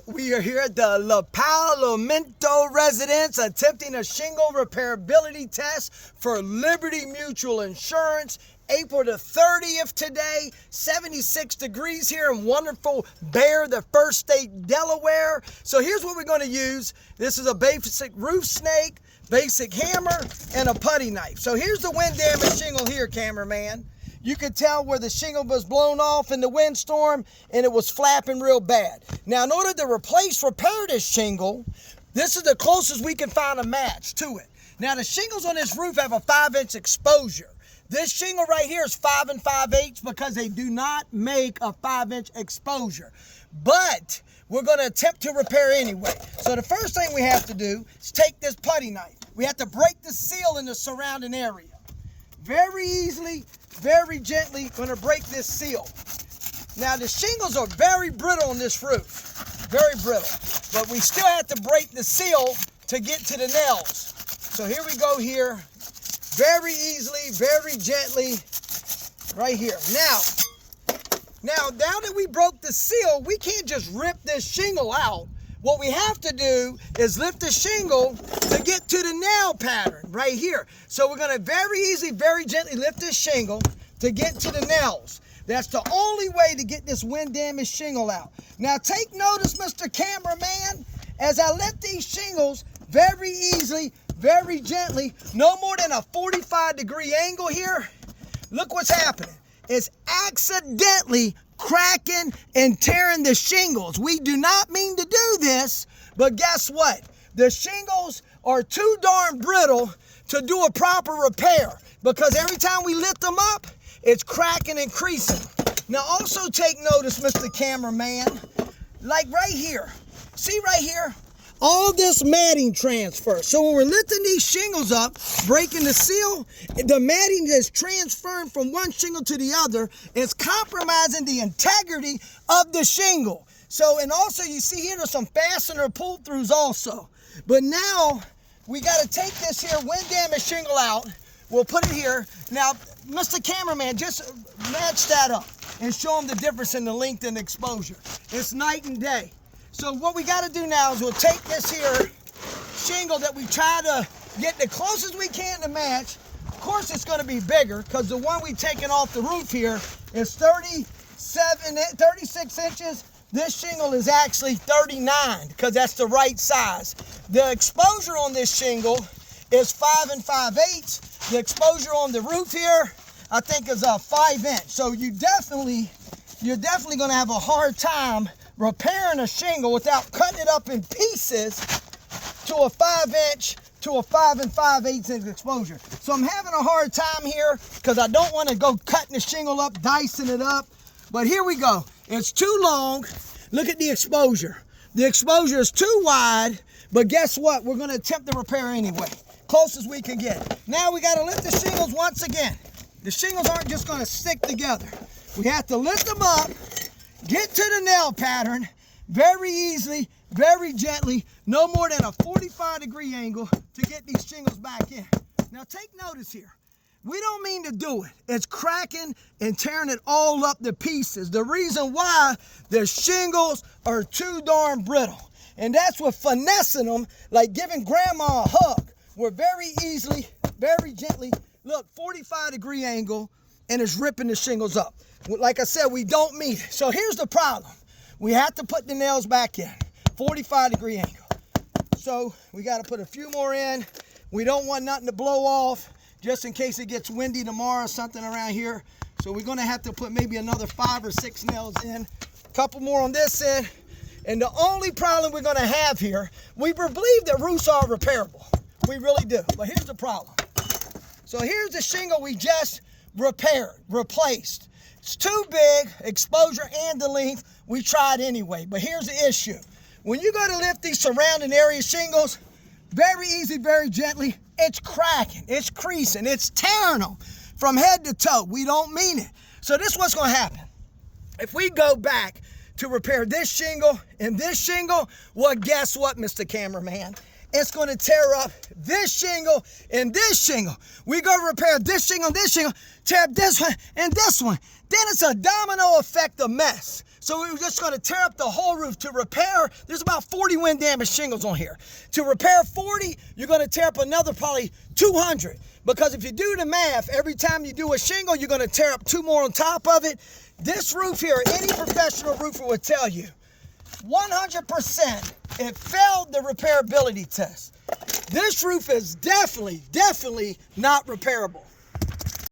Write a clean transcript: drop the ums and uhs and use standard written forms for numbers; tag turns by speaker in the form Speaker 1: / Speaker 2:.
Speaker 1: We are here at the Lapaldmento residence attempting a shingle repairability test for Liberty Mutual Insurance. April the 30th today, 76 degrees here in wonderful Bear, the first state, Delaware. So here's what we're going to use. This is a basic roof snake, basic hammer, and a putty knife. So here's the wind damage shingle here, cameraman. You could tell where the shingle was blown off in the windstorm and it was flapping real bad. Now, in order to repair this shingle, this is the closest we can find a match to it. Now, the shingles on this roof have a 5-inch exposure. This shingle right here is 5 5/8 because they do not make a 5-inch exposure. But we're going to attempt to repair anyway. So the first thing we have to do is take this putty knife. We have to break the seal in the surrounding area. Very easily, very gently, going to break this seal. Now the shingles are very brittle on this roof, very brittle, but we still have to break the seal to get to the nails. So here we go here, very easily, very gently, right here. Now that we broke the seal, we can't just rip this shingle out. What we have to do is lift the shingle to get to the nail pattern right here. So we're going to very easily, very gently lift this shingle to get to the nails. That's the only way to get this wind damaged shingle out. Now take notice, Mr. Cameraman, as I lift these shingles very easily, very gently, no more than a 45-degree angle here. Look what's happening. It's accidentally cracking and tearing the shingles. We do not mean to do this, but guess what? The shingles are too darn brittle to do a proper repair because every time we lift them up, it's cracking and creasing. Now also take notice, Mr. Cameraman, like right here. See right here? All this matting transfer. So when we're lifting these shingles up, breaking the seal, the matting is transferring from one shingle to the other. It's compromising the integrity of the shingle. So, and also you see here, there's some fastener pull-throughs also. But now we got to take this here wind damage shingle out. We'll put it here. Now, Mr. Cameraman, just match that up and show them the difference in the length and exposure. It's night and day. So what we got to do now is we'll take this here shingle that we try to get the closest we can to match. Of course, it's going to be bigger because the one we've taken off the roof here is 36 inches. This shingle is actually 39 because that's the right size. The exposure on this shingle is 5 5/8. The exposure on the roof here, I think, is a 5-inch. So you're definitely going to have a hard time repairing a shingle without cutting it up in pieces to a 5-inch to a 5 5/8 inch exposure. So I'm having a hard time here because I don't want to go cutting the shingle up, dicing it up. But here we go. It's too long. Look at the exposure. The exposure is too wide, but guess what? We're going to attempt to repair anyway, closest we can get. Now we got to lift the shingles once again. The shingles aren't just going to stick together. We have to lift them up, get to the nail pattern very easily, very gently, no more than a 45-degree angle to get these shingles back in. Now take notice here. We don't mean to do it. It's cracking and tearing it all up to pieces. The reason why the shingles are too darn brittle. And that's what finessing them, like giving grandma a hug. We're very easily, very gently, look, 45-degree angle, and it's ripping the shingles up. Like I said, we don't mean it. So here's the problem. We have to put the nails back in, 45-degree angle. So we got to put a few more in. We don't want nothing to blow off just in case it gets windy tomorrow or something around here. So we're going to have to put maybe another 5 or 6 nails in, a couple more on this end. And the only problem we're going to have here, we believe that roofs are repairable. We really do. But here's the problem. So here's the shingle we just replaced. It's too big, exposure and the length. We tried anyway, but here's the issue. When you go to lift these surrounding area shingles, very easy, very gently, it's cracking, it's creasing, it's tearing them from head to toe. We don't mean it. So this is what's going to happen. If we go back to repair this shingle and this shingle, well, guess what, Mr. Cameraman? It's going to tear up this shingle and this shingle. We go repair this shingle, tear up this one and this one. then it's a domino effect of mess. So we're just going to tear up the whole roof to repair. There's about 40 wind damaged shingles on here. To repair 40, you're going to tear up another probably 200. Because if you do the math, every time you do a shingle, you're going to tear up 2 more on top of it. This roof here, any professional roofer would tell you, 100%, it failed the repairability test. This roof is definitely not repairable.